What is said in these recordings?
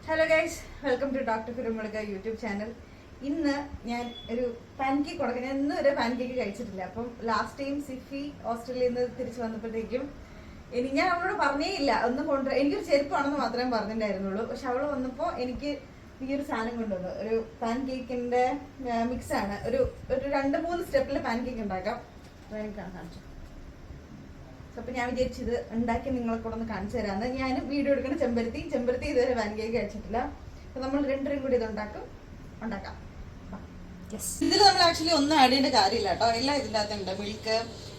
Hello guys, welcome to doctor കുരുമുളക YouTube channel. ഇന്ന് ഞാൻ ഒരു പാൻകേക്ക് കൊടുക്കാൻ, ഞാൻ ഇന്നും ഒരു പാൻകേക്ക് കഴിച്ചിട്ടില്ല. അപ്പം ലാസ്റ്റ് ടൈം സിഫി ഓസ്ട്രേലിയയിൽ നിന്ന് തിരിച്ചു വന്നപ്പോഴത്തേക്കും ഞാൻ അവളോട് പറഞ്ഞേ ഇല്ല ഒന്നും കൊണ്ടുവരാൻ. എനിക്കൊരു ചെരുപ്പാണെന്ന് മാത്രമേ പറഞ്ഞിട്ടുണ്ടായിരുന്നുള്ളൂ. പക്ഷെ അവൾ വന്നപ്പോൾ എനിക്ക് ഈ ഒരു സാധനം കൊണ്ടുവന്നു. ഒരു പാൻകേക്കിന്റെ മിക്സാണ്. ഒരു 2-3 സ്റ്റെപ്പിൽ പാൻകേക്ക് ഉണ്ടാക്കാം. എനിക്ക് കാണിച്ചു. അപ്പൊ ഞാൻ വിചാരിച്ചത് ഉണ്ടാക്കി നിങ്ങളെ കൂടെ ഒന്ന് കാണിച്ചു തരാന്ന്. ഞാൻ വീഡിയോ എടുക്കുന്ന ചെമ്പരത്തി ഇതുവരെ പാൻകേക്ക് കഴിച്ചിട്ടില്ല. അപ്പൊ നമ്മൾ രണ്ടുപേരും കൂടി ഇത് ഉണ്ടാക്കാം. ഇതിൽ നമ്മൾ ആക്ച്വലി ഒന്നും ആഡ് ചെയ്യേണ്ട കാര്യമില്ല കേട്ടോ. എല്ലാം ഇതിൻ്റെ അകത്തുണ്ട്. മിൽക്ക്,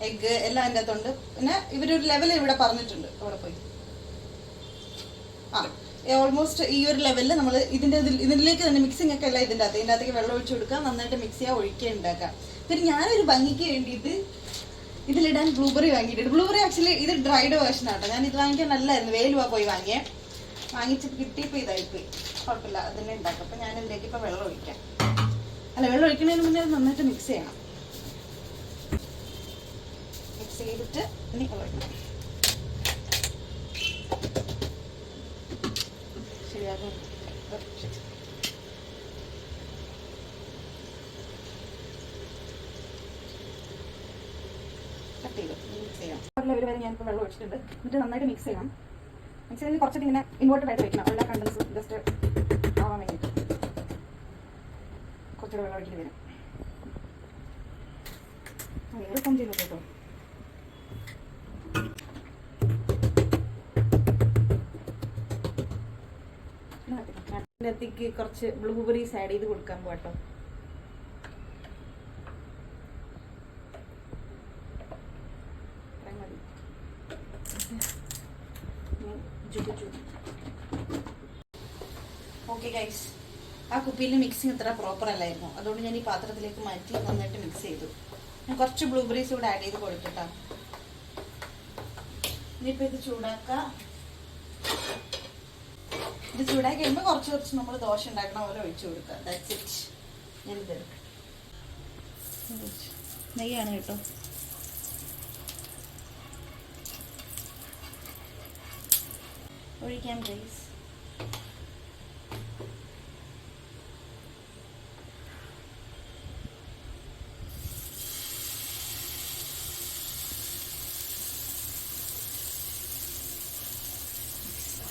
എഗ്ഗ് എല്ലാം അതിൻ്റെ അകത്തുണ്ട്. പിന്നെ ഇവരൊരു ലെവൽ ഇവിടെ പറഞ്ഞിട്ടുണ്ട്. അവിടെ പോയി ഓൾമോസ്റ്റ് ഈ ഒരു ലെവലിൽ നമ്മൾ ഇതിലേക്ക് തന്നെ മിക്സിംഗ് ഒക്കെ എല്ലാം ഇതിൻ്റെ അകത്തേക്ക് വെള്ളം ഒഴിച്ചു കൊടുക്കുക. നന്നായിട്ട് മിക്സ് ചെയ്യുക, ഒഴിക്കുക, ഉണ്ടാക്കാം. പിന്നെ ഞാനൊരു ഭംഗിക്ക് വേണ്ടിയിട്ട് ഇതിലിടാൻ ബ്ലൂബെറി വാങ്ങിയിട്ടുണ്ട്. ബ്ലൂബെറി ആക്ച്വലി ഇത് ഡ്രൈഡ് വേർഷൻ ആട്ടോ. ഞാൻ ഇത് വാങ്ങിക്കാൻ നല്ലായിരുന്നു. വേലുവാ പോയി വാങ്ങിച്ചിട്ട് കിട്ടിയപ്പോൾ ഇതായിപ്പോയി. കുഴപ്പമില്ല, അതിനെ ഉണ്ടാക്കാം. അപ്പം ഞാൻ ഇതിലേക്ക് ഇപ്പം വെള്ളം ഒഴിക്കാം. വെള്ളം ഒഴിക്കുന്നതിന് മുന്നേ അത് നന്നായിട്ട് മിക്സ് ചെയ്യണം. മിക്സ് ചെയ്തിട്ട് ഇനി ഒഴിക്കണം. ശരിയാകും. മിക്സ് ചെയ്യാം. ഒരു ലെവൽ വരെ ഞാനിപ്പോൾ വെള്ളം ഒഴിച്ചിട്ടുണ്ട്. എന്നിട്ട് നന്നായിട്ട് മിക്സ് ചെയ്യണം. മിക്സ് ചെയ്ത് കുറച്ചൊക്കെ ഇങ്ങനെ ഇൻവേർട്ടഡ് ആയിട്ട് വെക്കണം. എല്ലാ കണ്ടൻസും ജസ്റ്റ് ആവാൻ വേണ്ടിയിട്ട് കുറച്ചുകൂടെ വെള്ളം ഒഴിക്കേണ്ടി വരും. എളുപ്പം ചെയ്തു കേട്ടോ. ഇതിനകത്തേക്ക് കുറച്ച് ബ്ലൂബെറീസ് ആഡ് ചെയ്ത് കൊടുക്കാൻ പോട്ടോ. ഓക്കെ ഗൈസ്, ആ കുപ്പിയിലെ മിക്സിങ് അത്ര പ്രോപ്പർ അല്ലായിരുന്നു. അതുകൊണ്ട് ഞാൻ ഈ പാത്രത്തിലേക്ക് മാറ്റി നന്നായിട്ട് മിക്സ് ചെയ്തു. ഞാൻ കുറച്ച് ബ്ലൂബെറീസ് കൂടെ ആഡ് ചെയ്ത് കൊടുത്തിട്ടാ. ഇനിയിപ്പോൾ ഇത് ചൂടാക്കാം. ഇത് ചൂടാക്കി കഴിയുമ്പോൾ കുറച്ച് നമ്മൾ ദോശ ഉണ്ടാക്കണ പോലെ ഒഴിച്ചു കൊടുക്കുക. That's it. ഞാനിത് എടുക്കാം. നെയ്യാണ് കേട്ടോ. ഒഴിക്കാം ഗൈസ്.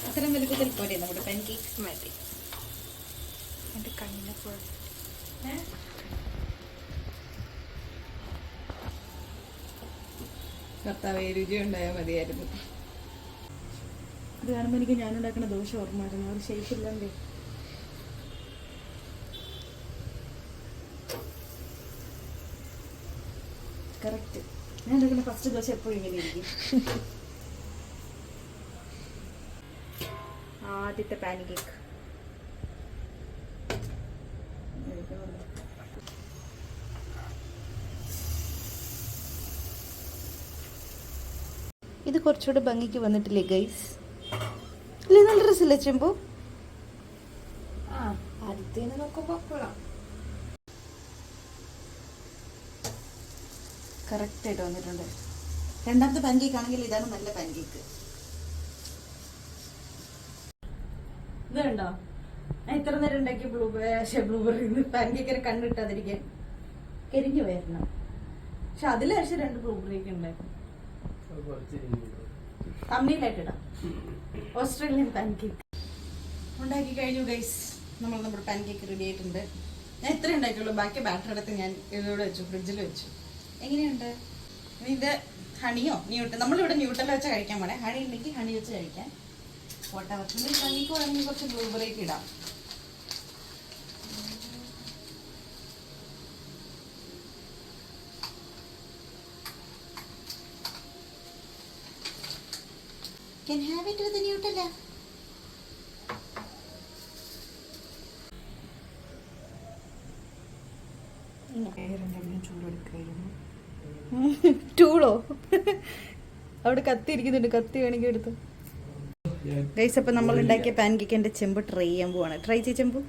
അത്തരം വലുപ്പത്തിൽ പോലെ നമ്മുടെ പാൻകേക്ക് മതി. എൻ്റെ കണ്ണിനെ പോലെ കർത്താവേ, രുചി ഉണ്ടായാൽ മതിയായിരുന്നു. അത് കാണുമ്പോൾ എനിക്ക് ഞാനുണ്ടാക്കുന്ന ദോശ ഓർമ്മ വരുന്നു. ഒരു ഷേപ്പില്ലാണ്ടേ. കറക്റ്റ്. ഞാൻ ഉണ്ടാക്കുന്ന ഫസ്റ്റ് ദോശ എപ്പോഴും ഇങ്ങനെ ഇരിക്കും. ആദ്യത്തെ പാൻകേക്ക് ഇത് കുറച്ചുകൂടെ ഭംഗിക്ക് വന്നിട്ടില്ലേ ഗൈസ്? ഇല്ലേ, നല്ല ഡ്രസ്സില്ലേ ചെമ്പു? ആദ്യത്തേന്ന് നോക്കുമ്പോൾ കൊള്ളാം. കറക്റ്റായിട്ട് വന്നിട്ടുണ്ട്. രണ്ടാമത്തെ പാൻകേക്ക് ആണെങ്കിൽ ഇതാണ് നല്ല പാൻകേക്ക്. ഇത് കണ്ടോ? ഞാൻ ഇത്ര നേരം ഉണ്ടാക്കിയ ബ്ലൂബെറി പാൻകേക്കിനെ കണ്ടിട്ടാതിരിക്കാൻ കരിഞ്ഞു പോയിരുന്നു. പക്ഷെ അതിലെ പക്ഷെ 2 ബ്ലൂബെറി ഒക്കെ ഉണ്ടായിരുന്നു. തമ്മിലായിട്ടിടാം. ഓസ്ട്രേലിയൻ പാൻകേക്ക് ഉണ്ടാക്കി കഴിഞ്ഞു ഗൈസ്. നമ്മുടെ പാൻകേക്ക് റെഡി ആയിട്ടുണ്ട്. ഞാൻ ഇത്ര ഉണ്ടാക്കിയുള്ളൂ. ബാക്കി ബാറ്റർ എടുത്ത് ഞാൻ ഇതിലൂടെ വെച്ചു, ഫ്രിഡ്ജിൽ വെച്ചു. എങ്ങനെയുണ്ട്? ഇത് ഹണിയോ നമ്മളിവിടെ ന്യൂട്ടല്ല വെച്ച് കഴിക്കാൻ പോണേ. ഹണി ഉണ്ടെങ്കിൽ ഹണി വെച്ച് കഴിക്കാൻ. വോട്ടവർക്ക് ഭംഗിക്ക് വേണമെങ്കിൽ കുറച്ച് ബ്ലൂബെറിക്ക് ഇടാം. Can have it with the Nutella. ടൂളോ? അവിടെ കത്തി ഇരിക്കുന്നുണ്ട്. കത്തി വേണമെങ്കിൽ എടുത്തു ഗൈസ്. അപ്പം നമ്മൾ ഉണ്ടാക്കിയ പാൻകേക്ക് എൻ്റെ ചെമ്പ് ട്രൈ ചെയ്യാൻ പോവാണ്. ട്രൈ ചെയ്യ ചെമ്പു.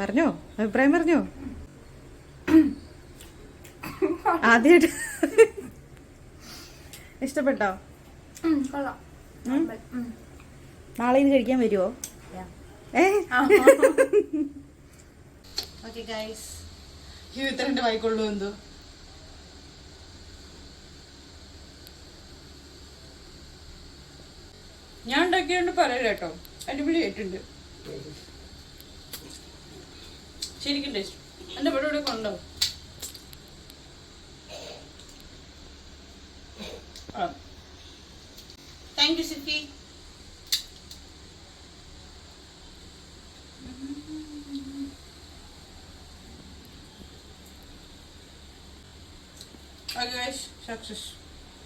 പറഞ്ഞോ, അഭിപ്രായം പറഞ്ഞോ. ആദ്യമായിട്ട് ഇഷ്ടപ്പെട്ടോ? കൊള്ളാം. നാളെ ഇത് കഴിക്കാൻ വരുമോ? ഓക്കെ ഗൈസ്, ഇത്രണ്ട് വായിക്കൊള്ളൂ എന്തോ. ഞാൻ ഉണ്ടാക്കിയോണ്ട് പറയില്ല കേട്ടോ, അടിപൊളിയായിട്ടുണ്ട്. ശരിക്കും ടേസ്റ്റ്. എന്റെ ഇവിടെ ഇവിടെ കൊണ്ടോ? താങ്ക് യു സിഫി. Okay guys, success.